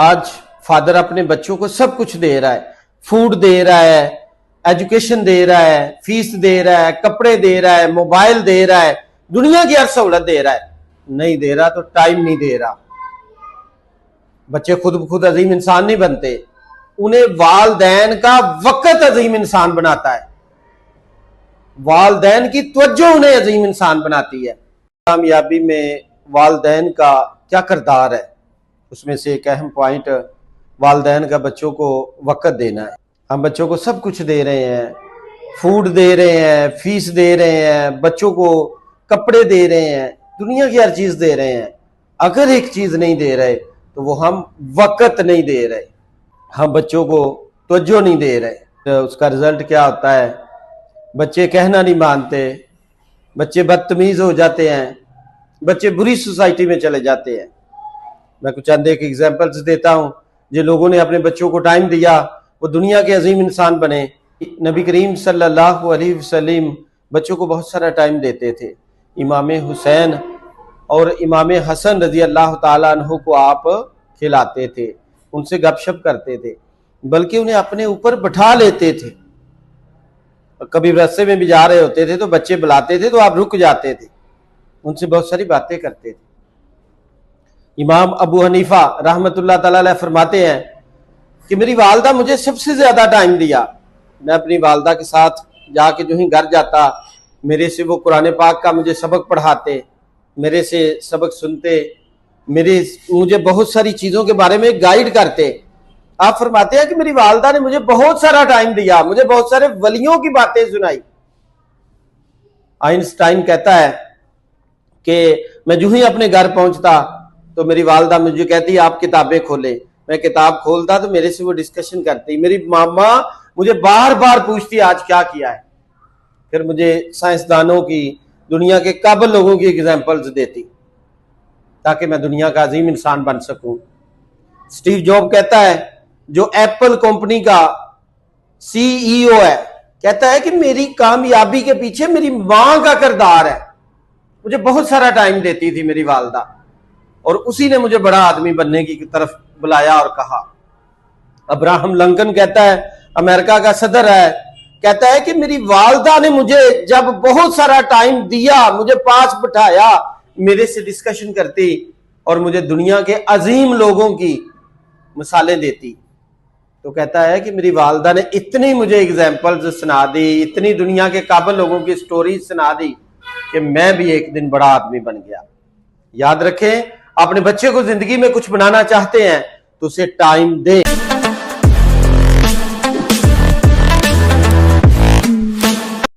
آج فادر اپنے بچوں کو سب کچھ دے رہا ہے، فوڈ دے رہا ہے، ایجوکیشن دے رہا ہے، فیس دے رہا ہے، کپڑے دے رہا ہے، موبائل دے رہا ہے، دنیا کی ہر سہولت دے رہا ہے، نہیں دے رہا تو ٹائم نہیں دے رہا۔ بچے خود بخود عظیم انسان نہیں بنتے، انہیں والدین کا وقت عظیم انسان بناتا ہے، والدین کی توجہ انہیں عظیم انسان بناتی ہے۔ کامیابی میں والدین کا کیا کردار ہے؟ اس میں سے ایک اہم پوائنٹ والدین کا بچوں کو وقت دینا ہے۔ ہم بچوں کو سب کچھ دے رہے ہیں، فوڈ دے رہے ہیں، فیس دے رہے ہیں، بچوں کو کپڑے دے رہے ہیں، دنیا کی ہر چیز دے رہے ہیں، اگر ایک چیز نہیں دے رہے تو وہ ہم وقت نہیں دے رہے، ہم بچوں کو توجہ نہیں دے رہے۔ اس کا رزلٹ کیا ہوتا ہے؟ بچے کہنا نہیں مانتے، بچے بدتمیز ہو جاتے ہیں، بچے بری سوسائٹی میں چلے جاتے ہیں۔ میں کچھ چند ایک ایگزامپلز دیتا ہوں، جو لوگوں نے اپنے بچوں کو ٹائم دیا وہ دنیا کے عظیم انسان بنے۔ نبی کریم صلی اللہ علیہ وسلم بچوں کو بہت سارا ٹائم دیتے تھے۔ امام حسین اور امام حسن رضی اللہ تعالیٰ عنہ کو آپ کھلاتے تھے، ان سے گپ شپ کرتے تھے، بلکہ انہیں اپنے اوپر بٹھا لیتے تھے۔ کبھی راستے میں بھی جا رہے ہوتے تھے تو بچے بلاتے تھے تو آپ رک جاتے تھے، ان سے بہت ساری باتیں کرتے تھے۔ امام ابو حنیفہ رحمۃ اللہ تعالیٰ علیہ فرماتے ہیں کہ میری والدہ مجھے سب سے زیادہ ٹائم دیا، میں اپنی والدہ کے ساتھ جا کے جو ہی گھر جاتا، میرے سے وہ قرآن پاک کا مجھے سبق پڑھاتے، میرے سے سبق سنتے، مجھے بہت ساری چیزوں کے بارے میں گائیڈ کرتے۔ آپ فرماتے ہیں کہ میری والدہ نے مجھے بہت سارا ٹائم دیا، مجھے بہت سارے ولیوں کی باتیں سنائی۔ آئنسٹائن کہتا ہے کہ میں جو ہی اپنے گھر پہنچتا تو میری والدہ مجھے کہتی آپ کتابیں کھولیں، میں کتاب کھولتا تو میرے سے وہ ڈسکشن کرتی، میری ماما مجھے بار بار پوچھتی آج کیا کیا ہے، پھر مجھے سائنسدانوں کی، دنیا کے قابل لوگوں کی ایگزامپلز دیتی تاکہ میں دنیا کا عظیم انسان بن سکوں۔ اسٹیو جاب کہتا ہے، جو ایپل کمپنی کا سی ای او ہے، کہتا ہے کہ میری کامیابی کے پیچھے میری ماں کا کردار ہے، مجھے بہت سارا ٹائم دیتی تھی میری والدہ، اور اسی نے مجھے بڑا آدمی بننے کی طرف بلایا اور کہا۔ ابراہم لنکن کہتا ہے، امریکہ کا صدر ہے، کہتا ہے کہ میری والدہ نے مجھے جب بہت سارا ٹائم دیا، مجھے پاس بٹھایا، میرے سے ڈسکشن کرتی اور مجھے دنیا کے عظیم لوگوں کی مثالیں دیتی، تو کہتا ہے کہ میری والدہ نے اتنی مجھے ایگزامپلز سنا دی، اتنی دنیا کے قابل لوگوں کی سٹوریز سنا دی کہ میں بھی ایک دن بڑا آدمی بن گیا۔ یاد رکھیں، اپنے بچے کو زندگی میں کچھ بنانا چاہتے ہیں تو اسے ٹائم دیں۔